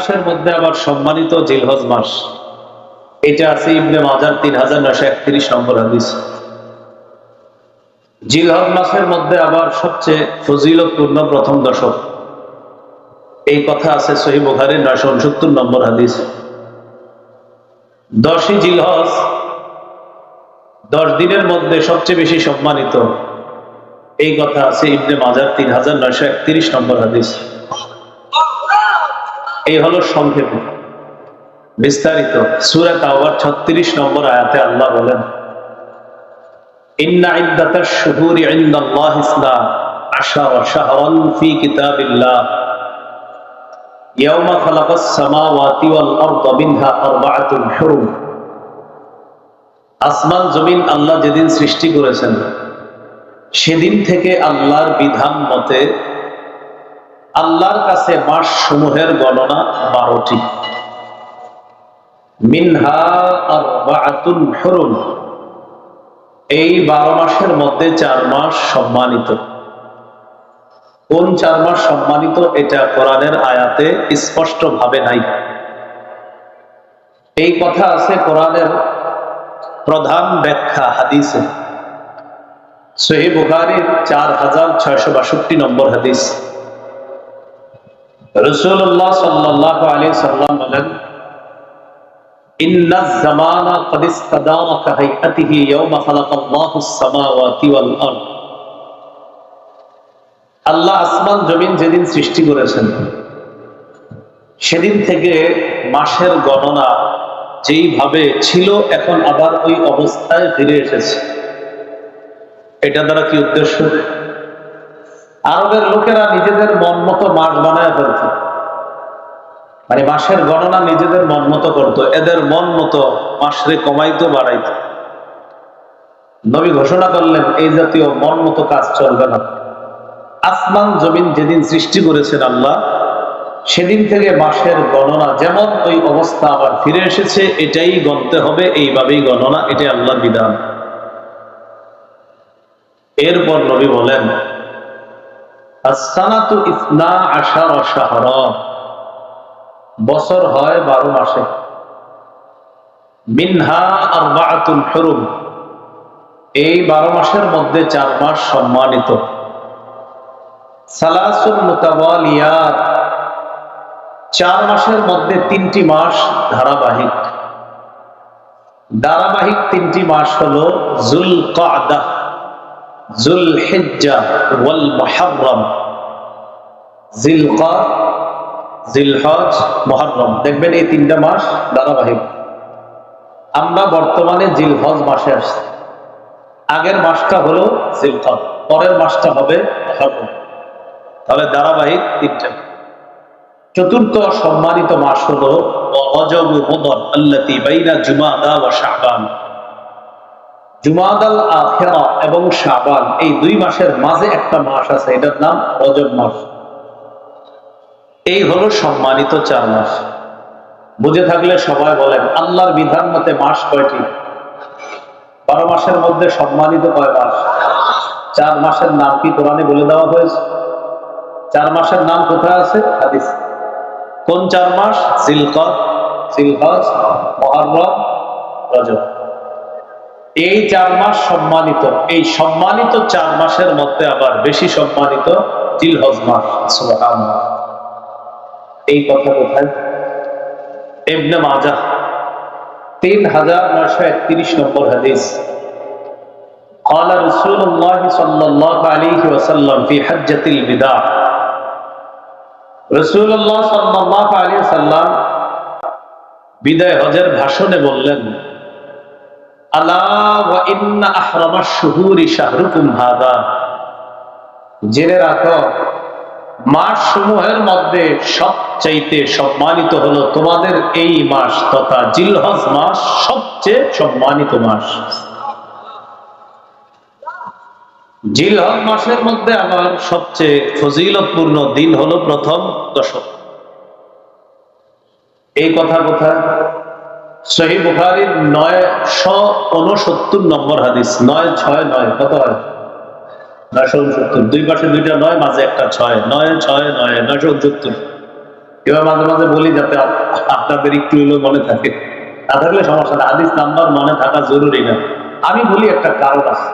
মাসের মধ্যে আবার সম্মানিত জিলহজ মাস, এটা আছে ইবনে মাজার 3931 নম্বর হাদিস। জিলহজ মাসের মধ্যে আবার সবচেয়ে ফজিলতপূর্ণ প্রথম দশক, এই কথা আছে সহিহ বুখারীর 969 নম্বর হাদিস। 10ই জিলহজ 10 দিনের মধ্যে সবচেয়ে বেশি সম্মানিত, এই কথা আছে ইবনে মাজার 3931 নম্বর হাদিস। এই হলো সংক্ষেপে। বিস্তারিত সূরা তাওবার 36 নম্বর আয়াতে আল্লাহ বলেন, ইন্না ইদ্দাতাশ শুহুরি ইনদাল্লাহি ইসনা আশারা শাহরান ফি কিতাবিল্লাহ ইয়াওমা খালাকাস সামাওয়াতি ওয়াল আরদা মিনহা আরবাআতুন হুরুম। আসমান জমিন আল্লাহ যেদিন সৃষ্টি করেছেন সেদিন থেকে আল্লাহর বিধান মতে আল্লাহর কাছে মাস সমূহের গণনা 12টি। মিনহা আরবাআতুন হুরুম, এই 12 মাসের মধ্যে 4 মাস সম্মানিত। কোন 4 মাস সম্মানিত এটা কোরআনের আয়াতে স্পষ্ট ভাবে নাই। এই কথা আছে কোরআনের প্রধান ব্যাখ্যা হাদিসে, সহিহ বুখারীর 4662 নম্বর হাদিস। রাসূলুল্লাহ সাল্লাল্লাহু আলাইহি সাল্লাম বলেন, ইন্নাজ জামানা ক্বাদ ইসতাদারা কাহাইয়াতিহি ইয়াওমা খালাকাল্লাহুস সামাওয়াতি ওয়াল আরদ। আল্লাহ আসমান জমিন যেদিন সৃষ্টি করেছেন সেদিন থেকে মাসের গণনা যেইভাবে ছিল এখন আবার ওই অবস্থায় ফিরে এসেছে। এটা দ্বারা কি উদ্দেশ্য? আরবের লোকেরা নিজেদের মন মতো মাস বানায় ফেলত, মানে মাসের গণনা নিজেদের মন মতো করত, এদের মন মতো মাসরে কমাইতো বাড়াইতো। নবী ঘোষণা করলেন এই জাতীয় মন মতো কাজ চলবে না। আসমান জমিন যেদিন সৃষ্টি করেছেন আল্লাহ সেদিন থেকে মাসের গণনা যেমন ওই অবস্থা আবার ফিরে এসেছে, এটাই গণতে হবে, এইভাবেই গণনা, এটাই আল্লাহর বিধান। এরপর নবী বলেন, as-sanatu 12 শাহরা, বছর হয় 12 মাসে। মিনহা আরবাআতুন হুরুম, এই 12 মাসের মধ্যে 4 মাস সম্মানিত। সালাসুন মুতাওয়ালিয়াত, 4 মাসের মধ্যে 3টি মাস ধারাবাহিক। ধারাবাহিক 3টি মাস হলো যুলকাদা, যুলহিজ্জা ওয়াল মুহররম। জিলকাদ, জিলহজ, মুহররম, দেখবেন এই 3টা মাস ধারাবাহিক। আমরা বর্তমানে জিলহজ মাসে আসছি, আগের মাসটা হলো জিলকাদ, পরের মাসটা হবে মুহররম, তাহলে ধারাবাহিক 3টা। চতুর্থ সম্মানিত মাস হলো রজব মুদর আল্লাতী বাইনা জুমাদা ওয়া শাবান। জুমাদাল আখিরা এবং শাবান, এই 2 মাসের মাঝে একটা মাস আছে, এটার নাম রজব মাস। এই হলো সম্মানিত 4 মাস। বুঝে থাকলে সবাই বলেন, আল্লাহর বিধান মতে মাস কয়টি? 12 মাসের মধ্যে সম্মানিত কয় মাস? 4 মাসের নাম কি কোরআনে বলে দেওয়া হয়েছে? 4 মাসের নাম কোথায় আছে? হাদিস। কোন 4 মাস? জিলকাদ, জিলহজ, মুহররম, রজব। এই 4 মাস সম্মানিত। এই সম্মানিত 4 মাসের মধ্যে আবার বেশি সম্মানিত জিলহজ মাস। সুবহানাল্লাহ। এই কথা কোথায়? ইবনে মাজাহ 3931 নম্বর হাদিস। قال رسول الله صلى الله عليه وسلم في حجة الوداع, রাসূলুল্লাহ সাল্লাল্লাহু আলাইহি ওয়াসাল্লাম বিদায় হজের ভাষণে বললেন, আলা ওয়া ইন্না আহরামাশ শুহুরি শাহরুকুম হাদা, জেনে রাখো মাস সমূহের মধ্যে সবচাইতে সম্মানিত হলো তোমাদের এই মাস তথা জিলহজ মাস, সবচেয়ে সম্মানিত মাস। জিলহজ মাসের মধ্যে আবার সবচেয়ে ফজিলতপূর্ণ দিন হলো প্রথম দশক। এই কথা কোথায়? সহিহ বুখারীর 969 নম্বর হাদিস। 969 কত হয়? 969। 2 পাশে 2টা 9, মাঝে একটা 6, 969, 969। এবার মাঝে মাঝে বলি যাতে আপনাদের একটু হলেও মনে থাকে, না থাকলে সমস্যা না, হাদিস নাম্বার মনে থাকা জরুরি না। আমি বলি একটা কারণ আছে।